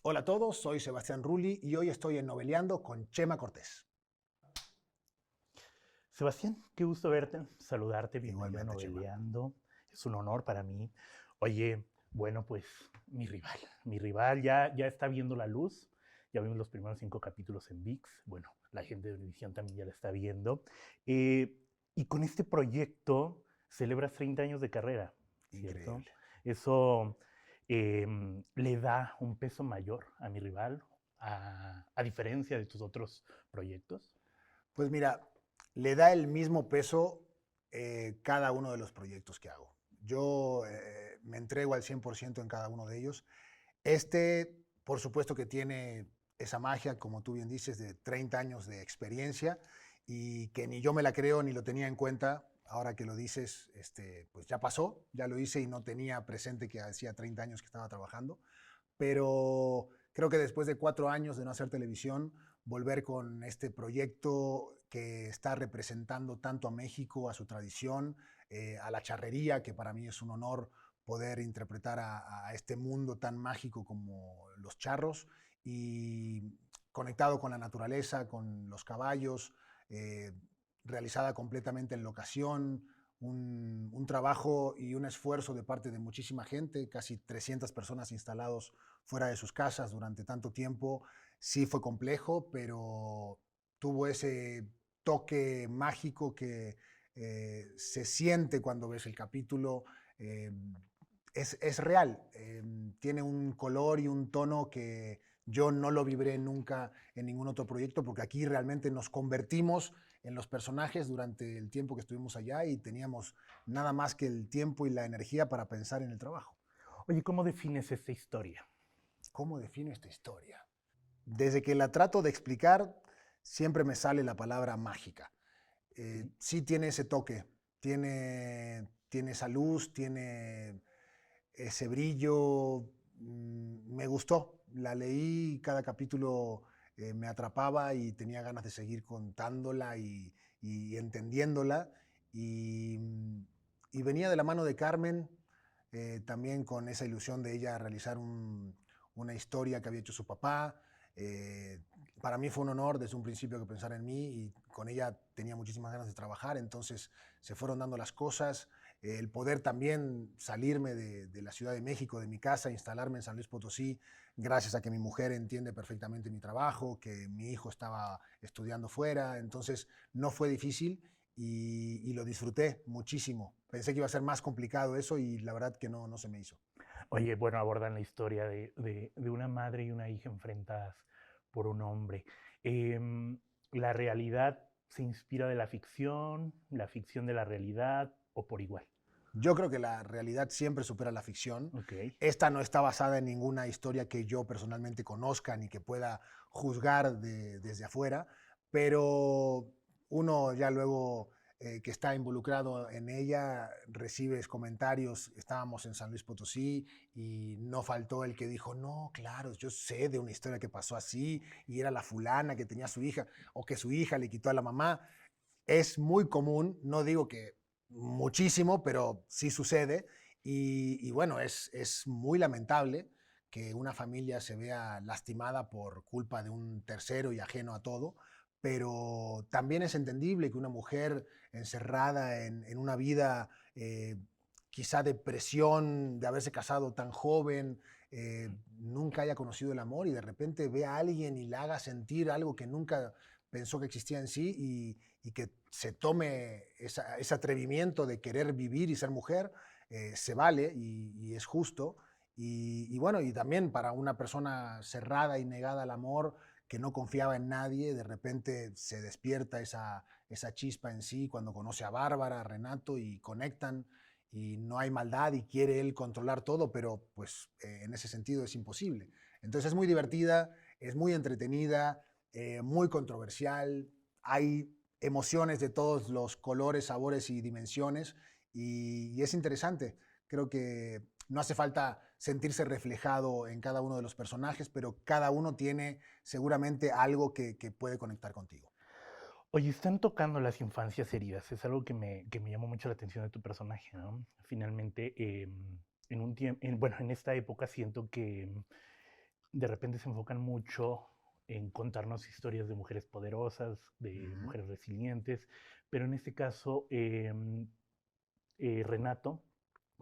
Hola a todos, soy Sebastián Rulli y hoy estoy en Noveleando con Chema Cortés. Sebastián, qué gusto verte, saludarte, bienvenido a Igualmente, Chema. Noveleando. Es un honor para mí. Oye, bueno, pues mi rival ya está viendo la luz. Ya vimos los primeros 5 capítulos en VIX. Bueno, la gente de Univision también ya la está viendo. Eh, y con este proyecto celebras 30 años de carrera, ¿cierto? Increíble. Eso le da un peso mayor a mi rival, a diferencia de tus otros proyectos. Pues mira, le da el mismo peso cada uno de los proyectos que hago. Yo me entrego al 100% en cada uno de ellos. Este, por supuesto que tiene esa magia, como tú bien dices, de 30 años de experiencia y que ni yo me la creo ni lo tenía en cuenta. Ahora que lo dices, pues ya pasó, ya lo hice y no tenía presente que hacía 30 años que estaba trabajando, pero creo que después de 4 años de no hacer televisión, volver con este proyecto que está representando tanto a México, a su tradición, a la charrería, que para mí es un honor poder interpretar a este mundo tan mágico como los charros y conectado con la naturaleza, con los caballos, eh, realizada completamente en locación, un trabajo y un esfuerzo de parte de muchísima gente, casi 300 personas instalados fuera de sus casas durante tanto tiempo. Sí fue complejo, pero tuvo ese toque mágico que se siente cuando ves el capítulo. Eh, es real, tiene un color y un tono que yo no lo vibré nunca en ningún otro proyecto, porque aquí realmente nos convertimos en los personajes durante el tiempo que estuvimos allá y teníamos nada más que el tiempo y la energía para pensar en el trabajo. Oye, ¿cómo defines esta historia? ¿Cómo defino esta historia? Desde que la trato de explicar, siempre me sale la palabra mágica. Ok. Sí tiene ese toque, tiene esa luz, tiene ese brillo. Me gustó, la leí, cada capítulo me atrapaba y tenía ganas de seguir contándola y entendiéndola. Y, y venía de la mano de Carmen, también con esa ilusión de ella realizar una historia que había hecho su papá. Eh, para mí fue un honor desde un principio que pensara en mí y con ella tenía muchísimas ganas de trabajar, entonces se fueron dando las cosas. El poder también salirme de la Ciudad de México, de mi casa, instalarme en San Luis Potosí, gracias a que mi mujer entiende perfectamente mi trabajo, que mi hijo estaba estudiando fuera, entonces no fue difícil y lo disfruté muchísimo. Pensé que iba a ser más complicado eso y la verdad que no se me hizo. Oye, bueno, abordan la historia de una madre y una hija enfrentadas por un hombre. ¿La realidad se inspira de la ficción de la realidad o por igual? Yo creo que la realidad siempre supera la ficción. Ok. Esta no está basada en ninguna historia que yo personalmente conozca ni que pueda juzgar desde afuera, pero uno ya luego que está involucrado en ella recibes comentarios. Estábamos en San Luis Potosí y no faltó el que dijo, no, claro, yo sé de una historia que pasó así y era la fulana que tenía a su hija o que su hija le quitó a la mamá. Es muy común, no digo que muchísimo, pero sí sucede. Y bueno, es muy lamentable que una familia se vea lastimada por culpa de un tercero y ajeno a todo, pero también es entendible que una mujer encerrada en una vida quizá de presión, de haberse casado tan joven, nunca haya conocido el amor y de repente ve a alguien y le haga sentir algo que nunca pensó que existía en sí y que se tome ese atrevimiento de querer vivir y ser mujer, se vale y es justo. Y bueno, y también para una persona cerrada y negada al amor, que no confiaba en nadie, de repente se despierta esa chispa en sí cuando conoce a Bárbara, a Renato y conectan y no hay maldad y quiere él controlar todo, pero pues en ese sentido es imposible. Entonces es muy divertida, es muy entretenida, muy controversial, hay emociones de todos los colores, sabores y dimensiones y es interesante. Creo que no hace falta sentirse reflejado en cada uno de los personajes, pero cada uno tiene seguramente algo que puede conectar contigo. Oye, están tocando las infancias heridas. Es algo que me llamó mucho la atención de tu personaje, ¿no? Finalmente, en un tiempo, bueno, en esta época siento que de repente se enfocan mucho en contarnos historias de mujeres poderosas, de Ujú. mujeres resilientes, pero en este caso, Renato,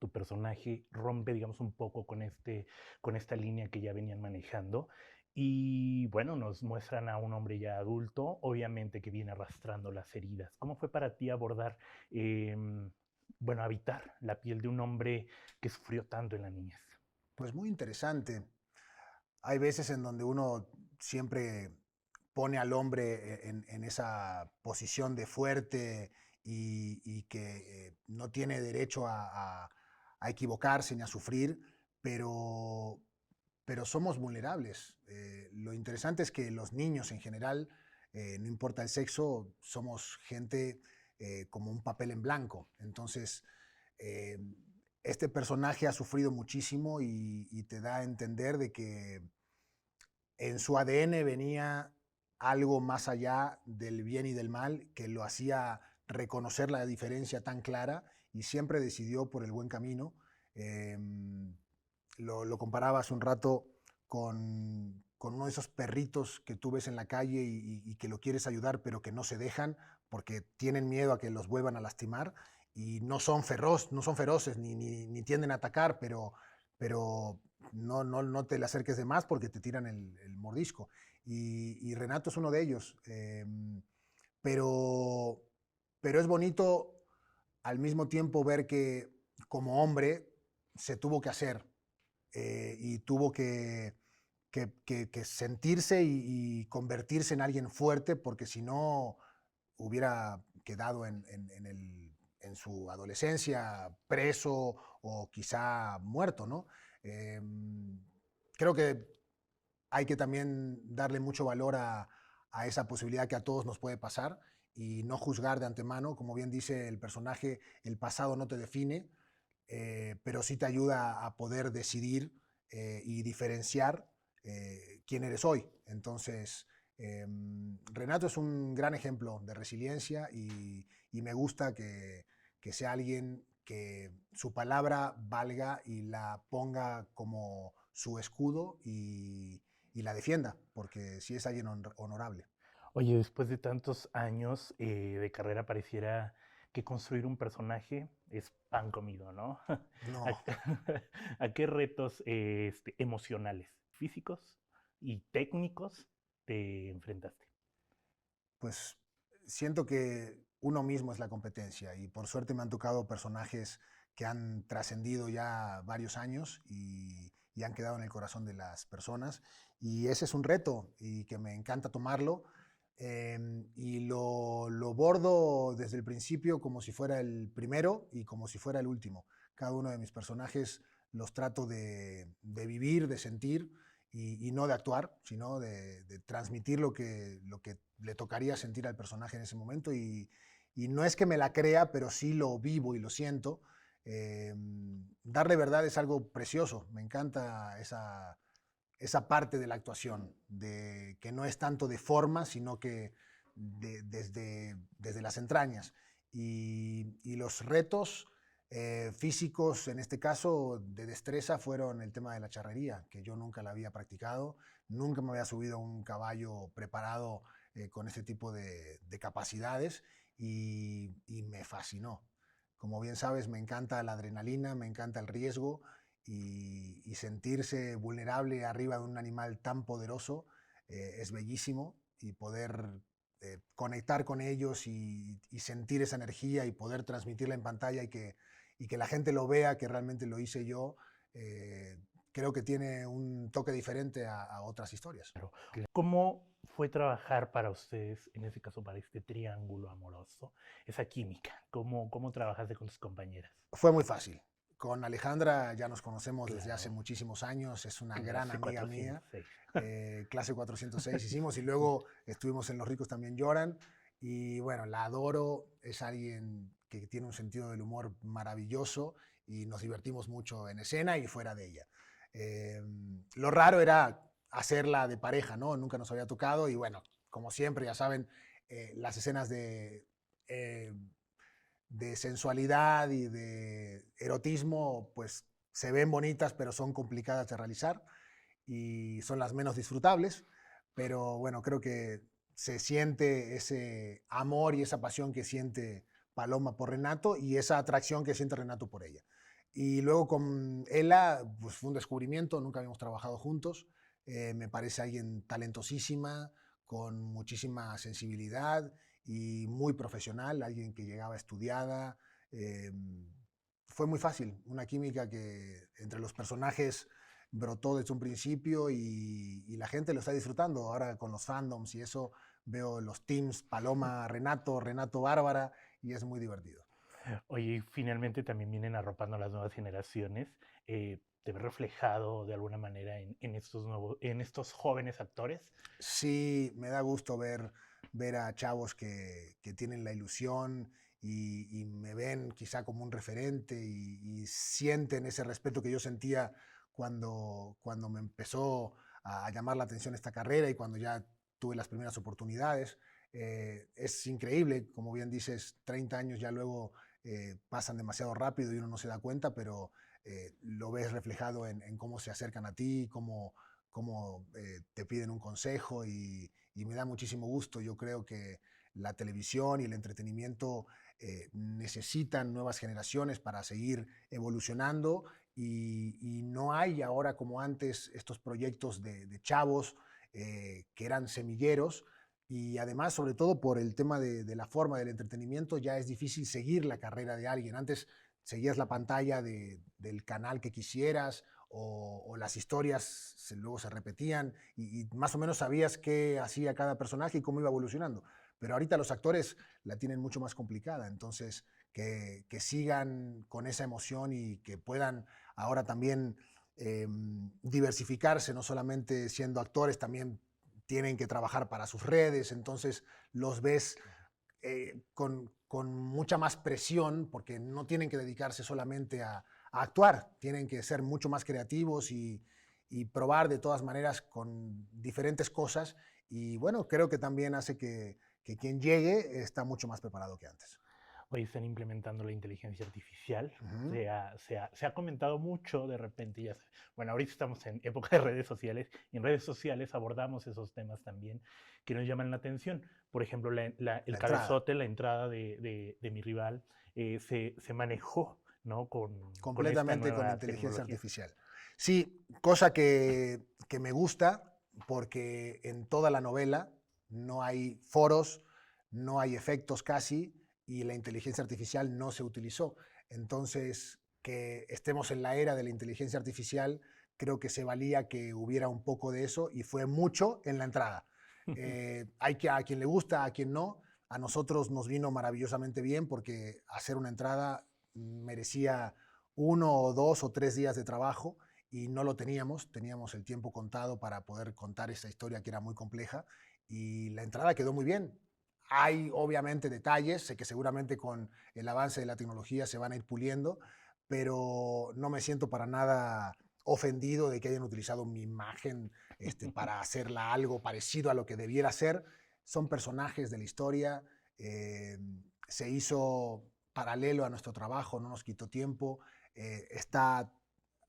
tu personaje, rompe, digamos, un poco con esta línea que ya venían manejando. Y bueno, nos muestran a un hombre ya adulto, obviamente que viene arrastrando las heridas. ¿Cómo fue para ti abordar, bueno, habitar la piel de un hombre que sufrió tanto en la niñez? Pues muy interesante. Hay veces en donde uno siempre pone al hombre en esa posición de fuerte y que no tiene derecho a equivocarse ni a sufrir, pero, pero somos vulnerables. Lo interesante es que los niños en general, no importa el sexo, somos gente como un papel en blanco. Entonces, eh, este personaje ha sufrido muchísimo y te da a entender de que en su ADN venía algo más allá del bien y del mal que lo hacía reconocer la diferencia tan clara y siempre decidió por el buen camino. Eh, lo comparaba hace un rato con uno de esos perritos que tú ves en la calle y que lo quieres ayudar, pero que no se dejan porque tienen miedo a que los vuelvan a lastimar y no son feroces ni tienden a atacar, pero no te le acerques de más porque te tiran el mordisco. Y Renato es uno de ellos. Pero, pero es bonito al mismo tiempo ver que como hombre se tuvo que hacer y tuvo que sentirse y convertirse en alguien fuerte porque si no hubiera quedado en su adolescencia preso o quizá muerto, ¿no? Eh, Creo que hay que también darle mucho valor a esa posibilidad que a todos nos puede pasar y no juzgar de antemano. Como bien dice el personaje, el pasado no te define, pero sí te ayuda a poder decidir y diferenciar quién eres hoy. Entonces, Renato es un gran ejemplo de resiliencia y me gusta que sea alguien que su palabra valga y la ponga como su escudo y la defienda, porque sí es alguien honorable. Oye, después de tantos años de carrera, pareciera que construir un personaje es pan comido, ¿no? ¿A, No, a qué retos emocionales, físicos y técnicos te enfrentaste? pues siento que uno mismo es la competencia y por suerte me han tocado personajes que han trascendido ya varios años y han quedado en el corazón de las personas y ese es un reto y que me encanta tomarlo y lo bordo desde el principio como si fuera el primero y como si fuera el último. Cada uno de mis personajes los trato de vivir, de sentir y no de actuar, sino de transmitir lo que le tocaría sentir al personaje en ese momento. Y no es que me la crea, pero sí lo vivo y lo siento. Eh, Darle verdad es algo precioso. Me encanta esa parte de la actuación, de que no es tanto de forma, sino que desde las entrañas. Y los retos físicos, en este caso de destreza, fueron el tema de la charrería, que yo nunca la había practicado, nunca me había subido a un caballo preparado con este tipo de capacidades y me fascinó. Como bien sabes, me encanta la adrenalina, me encanta el riesgo y sentirse vulnerable arriba de un animal tan poderoso es bellísimo y poder conectar con ellos y sentir esa energía y poder transmitirla en pantalla y que la gente lo vea, que realmente lo hice yo, eh, creo que tiene un toque diferente a otras historias. Claro. ¿Cómo fue trabajar para ustedes, en este caso para este triángulo amoroso, esa química? ¿Cómo trabajaste con tus compañeras? Fue muy fácil. Con Alejandra ya nos conocemos desde hace Claro, muchísimos años, es una gran clase amiga mía. 406. Clase 406 hicimos y luego estuvimos en Los ricos también lloran. Y bueno, la adoro, es alguien que tiene un sentido del humor maravilloso y nos divertimos mucho en escena y fuera de ella. Eh, lo raro era hacerla de pareja, ¿no? Nunca nos había tocado y bueno, como siempre, ya saben, las escenas eh, de sensualidad y de erotismo, pues se ven bonitas, pero son complicadas de realizar. y son las menos disfrutables, pero bueno, creo que se siente ese amor y esa pasión que siente Paloma por Renato y esa atracción que siente Renato por ella. Y luego con Ela, pues fue un descubrimiento, nunca habíamos trabajado juntos, me parece alguien talentosísima, con muchísima sensibilidad y muy profesional, alguien que llegaba estudiada. Eh, Fue muy fácil, una química que entre los personajes brotó desde un principio y la gente lo está disfrutando. Ahora con los fandoms y eso veo los teams Paloma, Renato, Renato Bárbara y es muy divertido. Oye, y finalmente también vienen arropando a las nuevas generaciones. ¿Te ves reflejado de alguna manera en estos en estos jóvenes actores? Sí, me da gusto ver a chavos que tienen la ilusión y me ven quizá como un referente y sienten ese respeto que yo sentía cuando me empezó a llamar la atención esta carrera y cuando ya tuve las primeras oportunidades. Es increíble, como bien dices, 30 años ya luego pasan demasiado rápido y uno no se da cuenta, pero lo ves reflejado en cómo se acercan a ti, cómo te piden un consejo y me da muchísimo gusto. Yo creo que la televisión y el entretenimiento necesitan nuevas generaciones para seguir evolucionando y no hay ahora como antes estos proyectos de chavos que eran semilleros y además, sobre todo por el tema de la forma del entretenimiento, ya es difícil seguir la carrera de alguien. Antes seguías la pantalla del canal que quisieras o las historias luego se repetían y más o menos sabías qué hacía cada personaje y cómo iba evolucionando. Pero ahorita los actores la tienen mucho más complicada, entonces que sigan con esa emoción y que puedan ahora también diversificarse, no solamente siendo actores, también tienen que trabajar para sus redes, entonces los ves con mucha más presión porque no tienen que dedicarse solamente a actuar, tienen que ser mucho más creativos y probar de todas maneras con diferentes cosas y bueno, creo que también hace que quien llegue está mucho más preparado que antes. Hoy están implementando la inteligencia artificial. Uh -huh. Se ha comentado mucho de repente, ya sé, bueno, ahorita estamos en época de redes sociales y en redes sociales abordamos esos temas también que nos llaman la atención. Por ejemplo, el La entrada. cabezote, la entrada de mi rival, se manejó, ¿no? Con esta Completamente con nueva inteligencia tecnología. artificial. Sí, cosa que me gusta porque en toda la novela no hay foros, no hay efectos casi y la inteligencia artificial no se utilizó. Entonces, que estemos en la era de la inteligencia artificial, creo que se valía que hubiera un poco de eso y fue mucho en la entrada. Hay que a quien le gusta, a quien no. A nosotros nos vino maravillosamente bien porque hacer una entrada merecía 1 o 2 o 3 días de trabajo y no lo teníamos el tiempo contado para poder contar esa historia que era muy compleja y la entrada quedó muy bien. Hay obviamente detalles, sé que seguramente con el avance de la tecnología se van a ir puliendo, pero no me siento para nada ofendido de que hayan utilizado mi imagen para hacerla algo parecido a lo que debiera ser. Son personajes de la historia, se hizo paralelo a nuestro trabajo, no nos quitó tiempo, está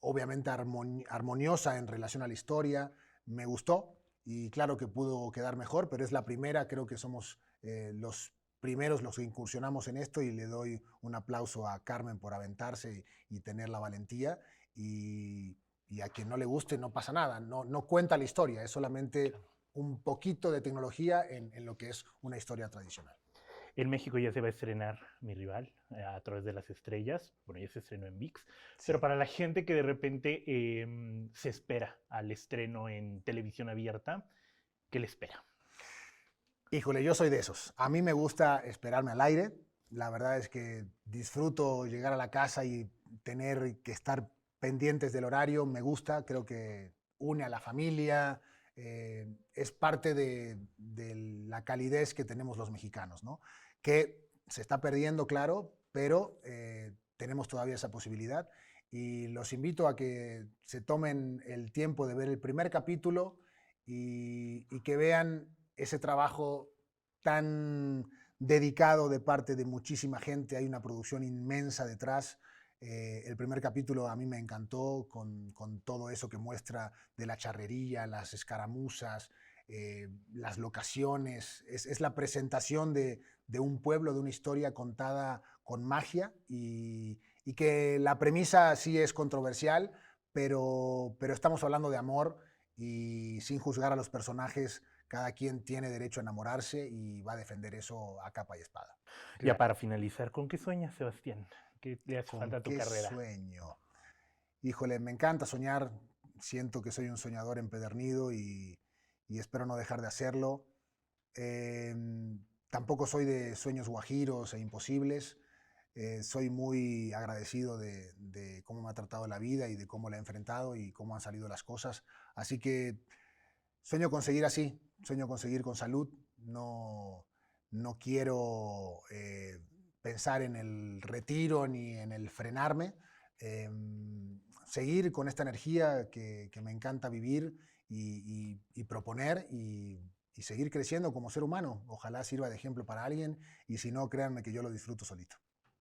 obviamente armoniosa en relación a la historia, me gustó y claro que pudo quedar mejor, pero es la primera, creo que somos los primeros los que incursionamos en esto y le doy un aplauso a Carmen por aventarse y tener la valentía y a quien no le guste no pasa nada, no cuenta la historia, es solamente Claro. un poquito de tecnología en lo que es una historia tradicional. En México ya se va a estrenar Mi Rival a través de las estrellas. Bueno, ya se estrenó en VIX. Pero Sí. para la gente que de repente se espera al estreno en televisión abierta, ¿qué le espera? Híjole, yo soy de esos. A mí me gusta esperarme al aire. La verdad es que disfruto llegar a la casa y tener que estar pendientes del horario. Me gusta, creo que une a la familia. Es parte de la calidez que tenemos los mexicanos, ¿no? Que se está perdiendo, claro, pero tenemos todavía esa posibilidad. Y los invito a que se tomen el tiempo de ver el primer capítulo y que vean ese trabajo tan dedicado de parte de muchísima gente, hay una producción inmensa detrás, El primer capítulo a mí me encantó con todo eso que muestra de la charrería, las escaramuzas, las locaciones. Es la presentación de un pueblo, de una historia contada con magia y que la premisa sí es controversial, pero estamos hablando de amor y sin juzgar a los personajes, cada quien tiene derecho a enamorarse y va a defender eso a capa y espada. Ya para finalizar, ¿con qué sueñas, Sebastián? ¿Qué le hace ¿Con falta a tu qué carrera? sueño? Híjole, me encanta soñar, siento que soy un soñador empedernido y espero no dejar de hacerlo. Eh, Tampoco soy de sueños guajiros e imposibles. Soy muy agradecido de cómo me ha tratado la vida y de cómo la he enfrentado y cómo han salido las cosas. Así que sueño conseguir así, sueño conseguir con salud. No, no quiero pensar en el retiro ni en el frenarme. Eh, Seguir con esta energía que me encanta vivir y proponer y seguir creciendo como ser humano. Ojalá sirva de ejemplo para alguien y si no, créanme que yo lo disfruto solito.